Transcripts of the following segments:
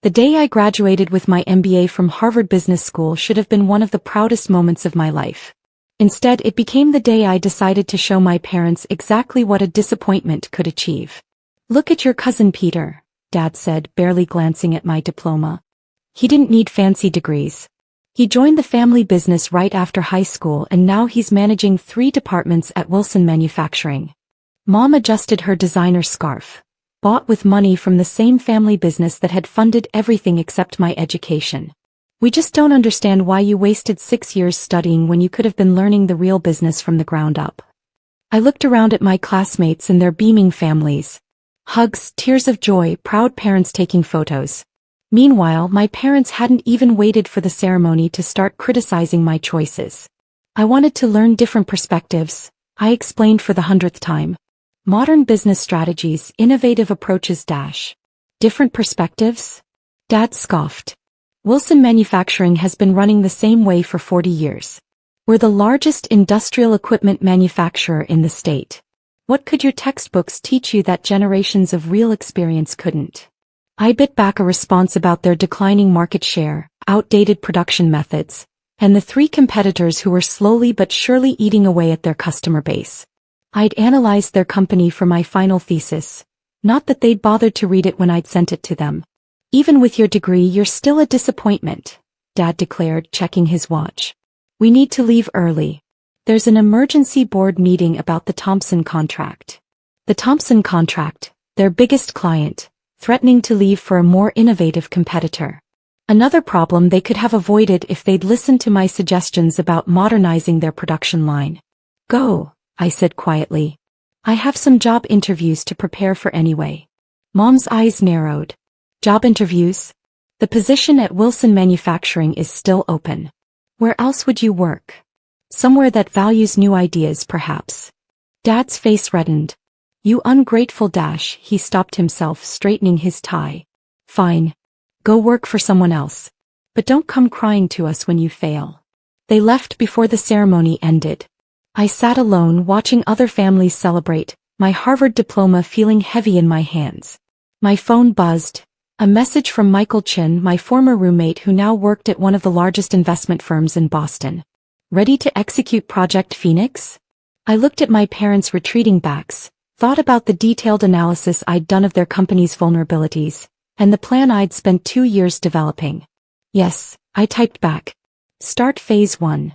The day I graduated with my MBA from Harvard Business School should have been one of the proudest moments of my life. Instead, it became the day I decided to show my parents exactly what a disappointment could achieve. "Look at your cousin Peter," Dad said, barely glancing at my diploma. "He didn't need fancy degrees. He joined the family business right after high school and now he's managing 3 departments at Wilson Manufacturing." Mom adjusted her designer scarf, bought with money from the same family business that had funded everything except my education. "We just don't understand why you wasted 6 years studying when you could have been learning the real business from the ground up." I looked around at my classmates and their beaming families. Hugs, tears of joy, proud parents taking photos. Meanwhile, my parents hadn't even waited for the ceremony to start criticizing my choices. "I wanted to learn different perspectives," I explained for the 100th time. "Modern business strategies, innovative approaches dash. Different perspectives?" Dad scoffed. "Wilson Manufacturing has been running the same way for 40 years. We're the largest industrial equipment manufacturer in the state. What could your textbooks teach you that generations of real experience couldn't?" I bit back a response about their declining market share, outdated production methods, and the 3 competitors who were slowly but surely eating away at their customer base. I'd analyzed their company for my final thesis, not that they'd bothered to read it when I'd sent it to them. "Even with your degree, you're still a disappointment," Dad declared, checking his watch. "We need to leave early. There's an emergency board meeting about the Thompson contract." The Thompson contract, their biggest client, threatening to leave for a more innovative competitor. Another problem they could have avoided if they'd listened to my suggestions about modernizing their production line. "Go," I said quietly. "I have some job interviews to prepare for anyway." Mom's eyes narrowed. "Job interviews? The position at Wilson Manufacturing is still open. Where else would you work? Somewhere that values new ideas, perhaps." Dad's face reddened. "You ungrateful dash," he stopped himself, straightening his tie. "Fine. Go work for someone else. But don't come crying to us when you fail." They left before the ceremony ended. I sat alone watching other families celebrate, my Harvard diploma feeling heavy in my hands. My phone buzzed. A message from Michael Chin, my former roommate who now worked at one of the largest investment firms in Boston. "Ready to execute Project Phoenix?" I looked at my parents' retreating backs, thought about the detailed analysis I'd done of their company's vulnerabilities, and the plan I'd spent 2 years developing. "Yes," I typed back. "Start phase 1.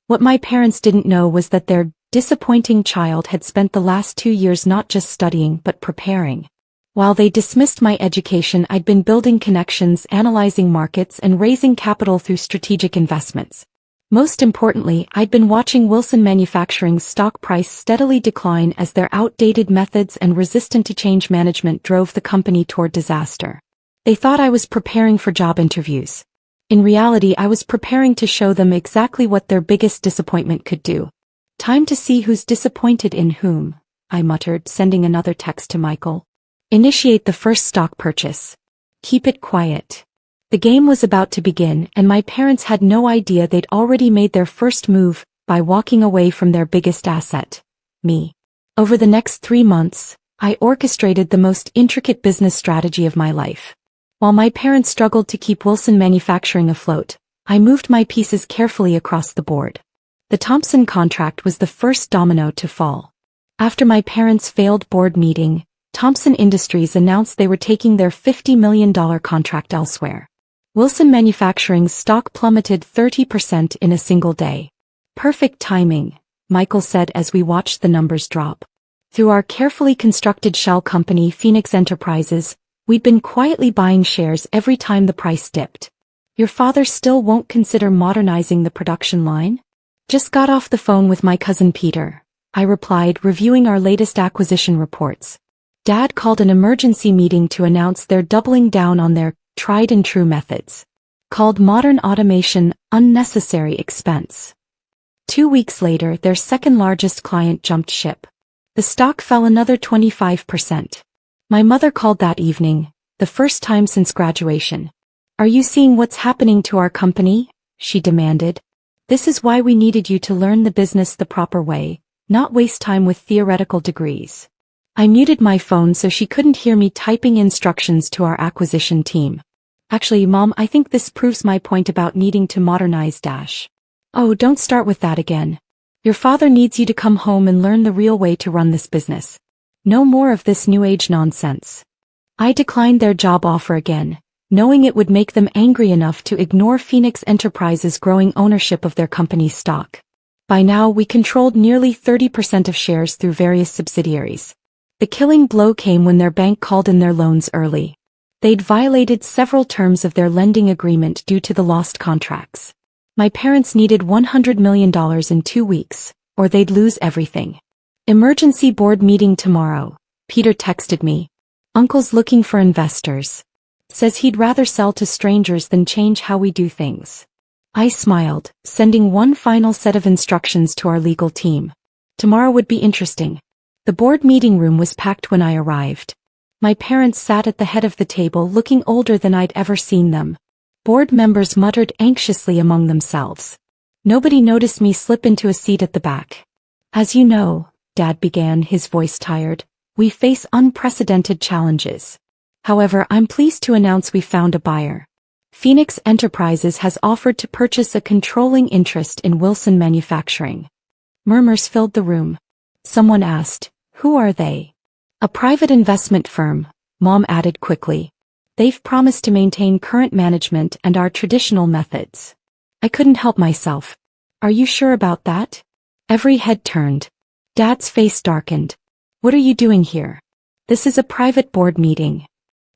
What my parents didn't know was that their disappointing child had spent the last 2 years not just studying but preparing. While they dismissed my education, I'd been building connections, analyzing markets, and raising capital through strategic investments. Most importantly, I'd been watching Wilson Manufacturing's stock price steadily decline as their outdated methods and resistant-to-change management drove the company toward disaster. They thought I was preparing for job interviews. In reality, I was preparing to show them exactly what their biggest disappointment could do. "Time to see who's disappointed in whom," I muttered, sending another text to Michael. "Initiate the first stock purchase. Keep it quiet." The game was about to begin, and my parents had no idea they'd already made their first move by walking away from their biggest asset, me. Over the next 3 months, I orchestrated the most intricate business strategy of my life. While my parents struggled to keep Wilson Manufacturing afloat, I moved my pieces carefully across the board. The Thompson contract was the first domino to fall. After my parents' failed board meeting, Thompson Industries announced they were taking their $50 million contract elsewhere. Wilson Manufacturing's stock plummeted 30% in a single day. "Perfect timing," Michael said as we watched the numbers drop. Through our carefully constructed shell company Phoenix Enterprises, we'd been quietly buying shares every time the price dipped. "Your father still won't consider modernizing the production line?" "Just got off the phone with my cousin Peter," I replied, reviewing our latest acquisition reports. Dad called an emergency meeting to announce they're doubling down on their tried-and-true methods. Called modern automation unnecessary expense. 2 weeks later, their second-largest client jumped ship. The stock fell another 25%. My mother called that evening, the first time since graduation. "Are you seeing what's happening to our company?" she demanded. "This is why we needed you to learn the business the proper way, not waste time with theoretical degrees." I muted my phone so she couldn't hear me typing instructions to our acquisition team. Actually, Mom, I think this proves my point about needing to modernize dash. Oh, don't start with that again. Your father needs you to come home and learn the real way to run this business. No more of this new age nonsense. I declined their job offer again, knowing it would make them angry enough to ignore Phoenix Enterprises' growing ownership of their company's stock. By now, we controlled nearly 30% of shares through various subsidiaries. The killing blow came when their bank called in their loans early. They'd violated several terms of their lending agreement due to the lost contracts. My parents needed $100 million in 2 weeks, or they'd lose everything. Emergency board meeting tomorrow, Peter texted me. Uncle's looking for investors. Says he'd rather sell to strangers than change how we do things. I smiled, sending one final set of instructions to our legal team. Tomorrow would be interesting. The board meeting room was packed when I arrived. My parents sat at the head of the table looking older than I'd ever seen them. Board members muttered anxiously among themselves. Nobody noticed me slip into a seat at the back. As you know, Dad began, his voice tired, we face unprecedented challenges. However, I'm pleased to announce we found a buyer. Phoenix Enterprises has offered to purchase a controlling interest in Wilson Manufacturing. Murmurs filled the room. Someone asked, who are they? A private investment firm, Mom added quickly. They've promised to maintain current management and our traditional methods. I couldn't help myself. Are you sure about that? Every head turned. Dad's face darkened. What are you doing here? This is a private board meeting.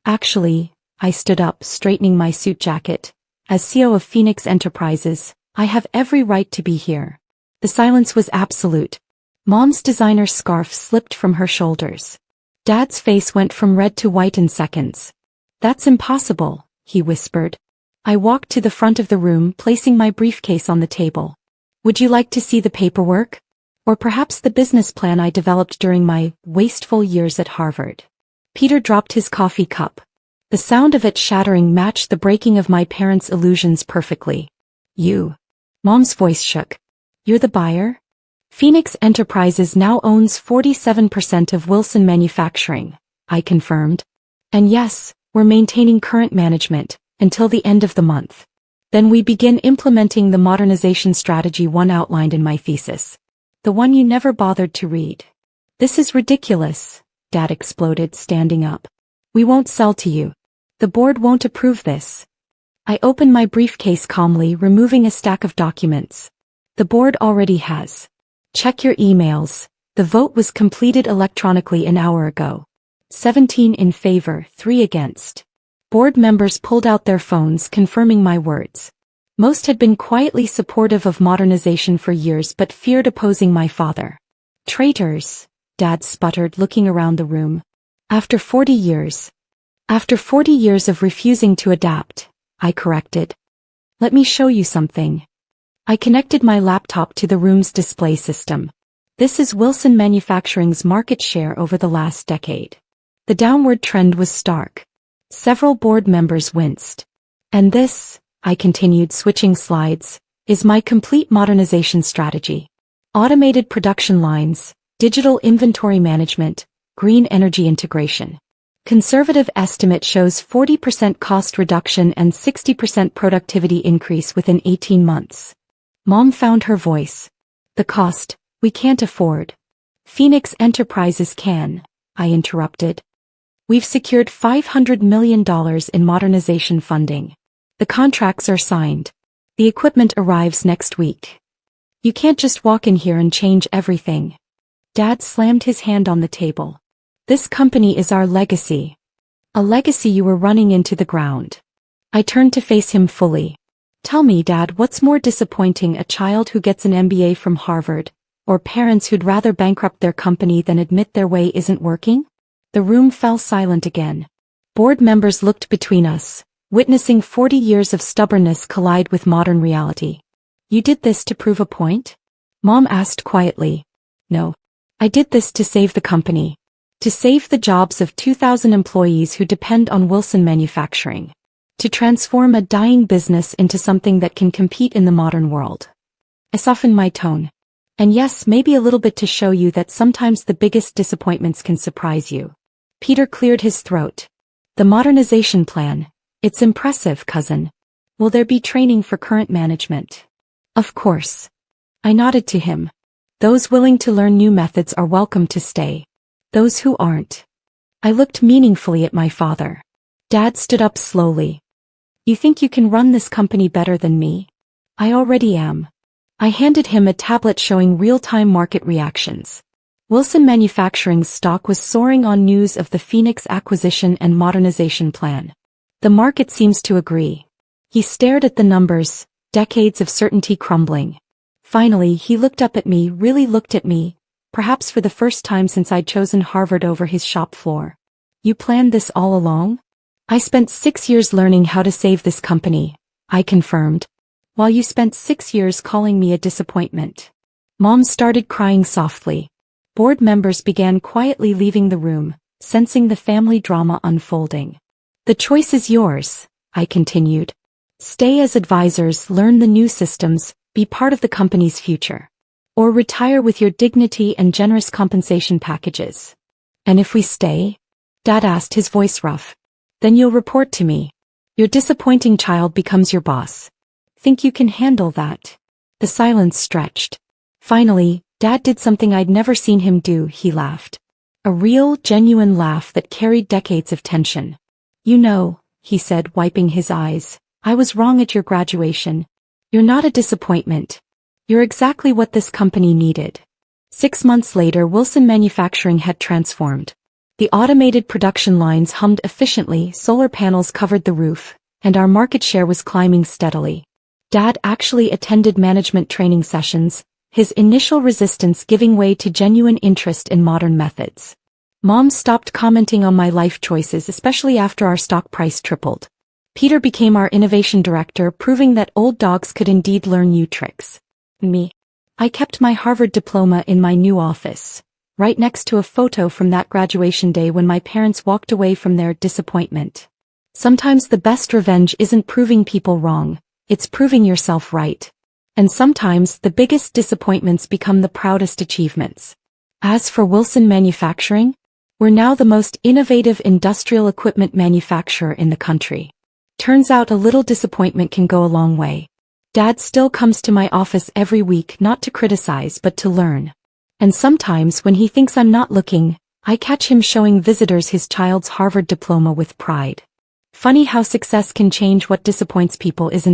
Actually, I stood up, straightening my suit jacket. As CEO of Phoenix Enterprises, I have every right to be here. The silence was absolute. Mom's designer scarf slipped from her shoulders. Dad's face went from red to white in seconds. That's impossible, he whispered. I walked to the front of the room, placing my briefcase on the table. Would you like to see the paperwork? Or perhaps the business plan I developed during my wasteful years at Harvard? Peter dropped his coffee cup. The sound of it shattering matched the breaking of my parents' illusions perfectly. You. Mom's voice shook. You're the buyer? Phoenix Enterprises now owns 47% of Wilson Manufacturing, I confirmed. And yes, we're maintaining current management until the end of the month. Then we begin implementing the modernization strategy one outlined in my thesis. The one you never bothered to read. This is ridiculous, Dad exploded, standing up. We won't sell to you. The board won't approve this. I opened my briefcase calmly, removing a stack of documents. The board already has. Check your emails. The vote was completed electronically an hour ago. 17 in favor, 3 against. Board members pulled out their phones, confirming my words. Most had been quietly supportive of modernization for years but feared opposing my father. Traitors, Dad sputtered, looking around the room. After 40 years of refusing to adapt, I corrected. Let me show you something. I connected my laptop to the room's display system. This is Wilson Manufacturing's market share over the last decade. The downward trend was stark. Several board members winced. And this, I continued, switching slides, is my complete modernization strategy. Automated production lines, digital inventory management, green energy integration. Conservative estimate shows 40% cost reduction and 60% productivity increase within 18 months. Mom found her voice. The cost, we can't afford. Phoenix Enterprises can, I interrupted. We've secured $500 million in modernization funding. The contracts are signed. The equipment arrives next week. You can't just walk in here and change everything. Dad slammed his hand on the table. This company is our legacy. A legacy you were running into the ground. I turned to face him fully. Tell me, Dad, what's more disappointing, a child who gets an MBA from Harvard, or parents who'd rather bankrupt their company than admit their way isn't working? The room fell silent again. Board members looked between us, witnessing 40 years of stubbornness collide with modern reality. You did this to prove a point? Mom asked quietly. No. I did this to save the company. To save the jobs of 2,000 employees who depend on Wilson Manufacturing. To transform a dying business into something that can compete in the modern world. I softened my tone. And yes, maybe a little bit to show you that sometimes the biggest disappointments can surprise you. Peter cleared his throat. The modernization plan, It's impressive, cousin. Will there be training for current management? Of course. I nodded to him. Those willing to learn new methods are welcome to stay. Those who aren't. I looked meaningfully at my father. Dad stood up slowly. You think you can run this company better than me? I already am. I handed him a tablet showing real-time market reactions. Wilson Manufacturing's stock was soaring on news of the Phoenix acquisition and modernization plan. The market seems to agree. He stared at the numbers, decades of certainty crumbling. Finally, he looked up at me, really looked at me, perhaps for the first time since I'd chosen Harvard over his shop floor. You planned this all along? I spent 6 years learning how to save this company, I confirmed. While you spent 6 years calling me a disappointment. Mom started crying softly. Board members began quietly leaving the room, sensing the family drama unfolding. The choice is yours, I continued. Stay as advisors, learn the new systems, be part of the company's future. Or retire with your dignity and generous compensation packages. And if we stay? Dad asked, his voice rough. Then you'll report to me. Your disappointing child becomes your boss. Think you can handle that? The silence stretched. Finally, Dad did something I'd never seen him do, he laughed. A real, genuine laugh that carried decades of tension. You know, he said, wiping his eyes, I was wrong at your graduation. You're not a disappointment. You're exactly what this company needed. 6 months later, Wilson Manufacturing had transformed. The automated production lines hummed efficiently, solar panels covered the roof, and our market share was climbing steadily. Dad actually attended management training sessions, his initial resistance giving way to genuine interest in modern methods. Mom stopped commenting on my life choices, especially after our stock price tripled. Peter became our innovation director, proving that old dogs could indeed learn new tricks. Me. I kept my Harvard diploma in my new office, right next to a photo from that graduation day when my parents walked away from their disappointment. Sometimes the best revenge isn't proving people wrong, it's proving yourself right. And sometimes the biggest disappointments become the proudest achievements. As for Wilson Manufacturing, we're now the most innovative industrial equipment manufacturer in the country. Turns out a little disappointment can go a long way. Dad still comes to my office every week not to criticize but to learn. And sometimes when he thinks I'm not looking, I catch him showing visitors his child's Harvard diploma with pride. Funny how success can change what disappoints people, isn't it?